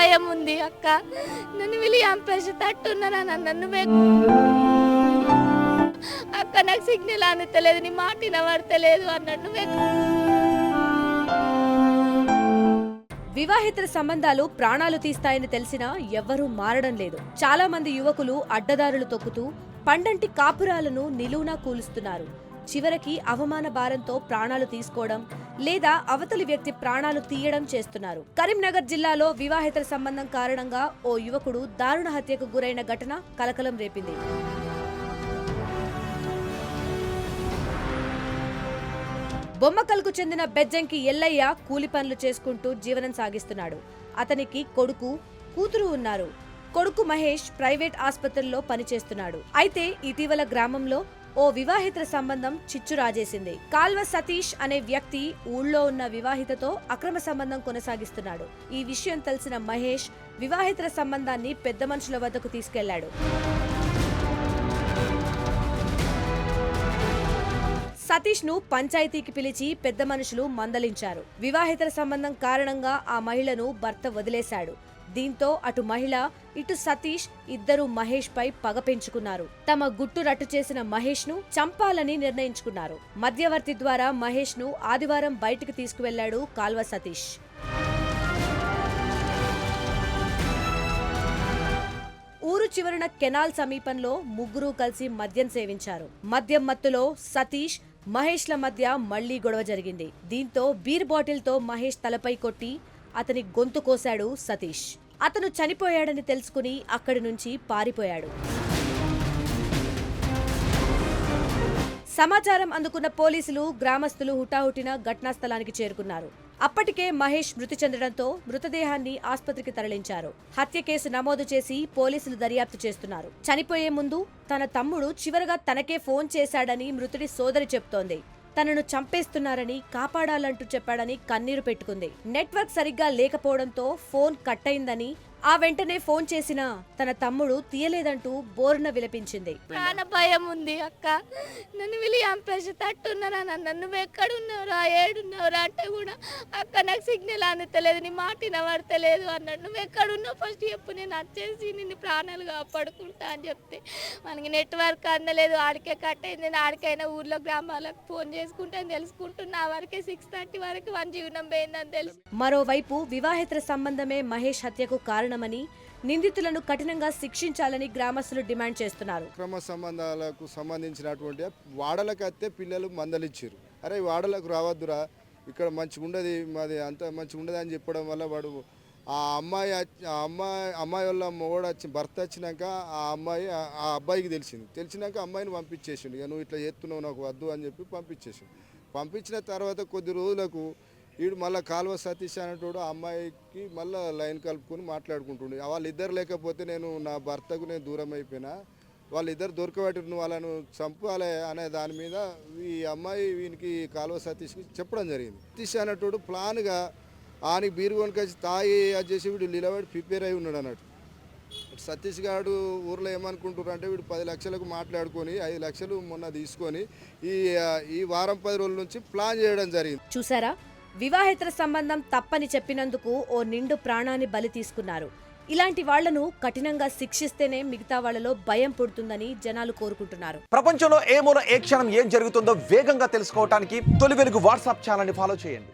భయం ఉంది అక్క. నన్ను వీళ్ళు చంపేసి తట్టున్నారా నన్ను అక్క. నాకు సిగ్నల్ అందుతలేదు, నీ మాట వినబడతలేదు అన్నట్టు. వివాహేతర సంబంధాలు ప్రాణాలు తీస్తాయని తెలిసినా ఎవ్వరూ మారడం లేదు. చాలా మంది యువకులు అడ్డదారులు తొక్కుతూ పండంటి కాపురాలను నిలువునా కూలుస్తున్నారు. చివరికి అవమాన భారంతో ప్రాణాలు తీసుకోవడం లేదా అవతలి వ్యక్తి ప్రాణాలు తీయడం చేస్తున్నారు. కరీంనగర్ జిల్లాలో వివాహేతర సంబంధం కారణంగా ఓ యువకుడు దారుణ హత్యకు గురైన ఘటన కలకలం రేపింది. బొమ్మకల్కు చెందిన బెజ్జంకి ఎల్లయ్య కూలి పనులు చేసుకుంటూ జీవనం సాగిస్తున్నాడు. అతనికి కొడుకు, కూతురు ఉన్నారు. కొడుకు మహేష్ ప్రైవేట్ ఆసుపత్రిలో పనిచేస్తున్నాడు. అయితే ఇటీవల గ్రామంలో ఓ వివాహిత సంబంధం చిచ్చు రాజేసింది. కాల్వ సతీష్ అనే వ్యక్తి ఊళ్ళో ఉన్న వివాహితతో అక్రమ సంబంధం కొనసాగిస్తున్నాడు. ఈ విషయం తెలిసిన మహేష్ వివాహిత సంబంధాన్ని పెద్ద మనుషుల వద్దకు తీసుకెళ్లాడు. సతీష్ ను పంచాయతీకి పిలిచి పెద్ద మనుషులు మందలించారు. వివాహిత సంబంధం కారణంగా ఆ మహిళను భర్త వదిలేశాడు. దీంతో అటు మహిళ, ఇటు సతీష్ ఇద్దరు మహేష్ పై పగ పెంచుకున్నారు. తమ గుట్టు రట్టు చేసిన మహేష్ ను చంపాలని నిర్ణయించుకున్నారు. మధ్యవర్తి ద్వారా మహేష్ ను ఆదివారం బయటికి తీసుకువెళ్లాడు కాల్వ సతీష్. ఊరు చివరన కెనాల్ సమీపంలో ముగ్గురు కలిసి మద్యం సేవించారు. మద్యం మత్తులో సతీష్, మహేష్ల మధ్య మళ్లీ గొడవ జరిగింది. దీంతో బీర్ బాటిల్తో మహేష్ తలపై కొట్టి అతని గొంతు కోశాడు సతీష్. అతను చనిపోయాడని తెలుసుకుని అక్కడి నుంచి పారిపోయాడు. సమాచారం అందుకున్న పోలీసులు, గ్రామస్తులు హుటాహుటిన ఘటనా స్థలానికి చేరుకున్నారు. అప్పటికే మహేష్ మృతి చెందడంతో మృతదేహాన్ని ఆసుపత్రికి తరలించారు. హత్య కేసు నమోదు చేసి పోలీసులు దర్యాప్తు చేస్తున్నారు. చనిపోయే ముందు తన తమ్ముడు చివరగా తనకే ఫోన్ చేశాడని మృతుడి సోదరి చెప్తోంది. తనను చంపేస్తున్నారని, కాపాడాలంటూ చెప్పాడని కన్నీరు పెట్టుకుంది. నెట్వర్క్ సరిగ్గా లేకపోవడంతో ఫోన్ కట్ అయిందని, ఆ వెంటనే ఫోన్ చేసినా తన తమ్ముడు తీయలేదంటూ బోరున విలపించింది. ప్రాణ భయం ఉంది అక్క. నన్ను వీళ్ళు చంపేసి తట్టున్నారా నన్ను ఎక్కడున్నావురా, ఏడున్నావురా అంటే కూడా అక్క నాకు సిగ్నల్ అందుతలేదు, నీ మాట వినబడతలేదు అన్నాడు. నువ్వు ఎక్కడున్నావు ఫస్ట్ చెప్పు, నేను వచ్చేసి నిన్ను ప్రాణాలు కాపాడుకుంటా అని చెప్తే మనకి నెట్వర్క్ అందలేదు. ఆడికే కట్ అయింది. నేను ఆడికైనా ఊర్లో గ్రామాలకు ఫోన్ చేసుకుంటే తెలుసుకుంటున్నా. వరకే 6:30 వరకు మన జీవనం పోయిందని తెలుసు. మరోవైపు వివాహేతర సంబంధమే మహేష్ హత్యకు కారణమని, నిందితులను కఠినంగా శిక్షించాలని గ్రామస్తులు డిమాండ్ చేస్తున్నారు. అక్రమ సంబంధాలకు సంబంధించినటువంటి వాడలకు అయితే పిల్లలు మందలిచ్చారు. అరే వాడలకు రావద్దురా, ఇక్కడ మంచిగా ఉండదు, మాది అంత మంచిగా ఉండదు అని చెప్పడం వల్ల వాడు ఆ అమ్మాయి వాళ్ళ మొగడు వచ్చి భర్త వచ్చినాక ఆ అబ్బాయికి తెలిసినాక అమ్మాయిని పంపించేసిండు. ఇక నువ్వు ఇట్లా చేస్తున్నావు నాకు వద్దు అని చెప్పి పంపించేసిండు. పంపించిన తర్వాత కొద్ది రోజులకు వీడు మళ్ళీ కాల్వ సతీష్ అనేటోడు ఆ అమ్మాయికి మళ్ళీ లైన్ కలుపుకొని మాట్లాడుకుంటుండే. వాళ్ళిద్దరు లేకపోతే నేను నా భర్తకు నేను దూరం అయిపోయినా, వాళ్ళిద్దరు దొరకబెట్టి నువ్వు వాళ్ళను చంపాలి అనే దాని మీద ఈ అమ్మాయి వీనికి కాల్వ సతీష్కి చెప్పడం జరిగింది. సతీష్ అనేటోడు ప్లాన్గా ఆనికి బీరు కొనుకొచ్చి తాగి అది చేసి వీడు నిలబడి ప్రిపేర్ అయి ఉన్నాడు అన్నట్టు. సతీష్ గారు ఊర్లో ఏమనుకుంటున్నారు అంటే వీడు 10 లక్షలకు మాట్లాడుకొని 5 లక్షలు మొన్న తీసుకొని ఈ వారం 10 రోజుల నుంచి ప్లాన్ చేయడం జరిగింది. చూసారా, వివాహేతర సంబంధం తప్పని చెప్పినందుకు ఓ నిండు ప్రాణాన్ని బలి తీసుకున్నారు. ఇలాంటి వాళ్లను కఠినంగా శిక్షిస్తేనే మిగతా వాళ్లలో భయం పుడుతుందని జనాలు కోరుకుంటున్నారు. ప్రపంచంలో ఏ మూల ఏ క్షణం ఏం జరుగుతుందో వేగంగా తెలుసుకోవడానికి తొలి వెలుగు వాట్సాప్ ఛానల్ ని ఫాలో చేయండి.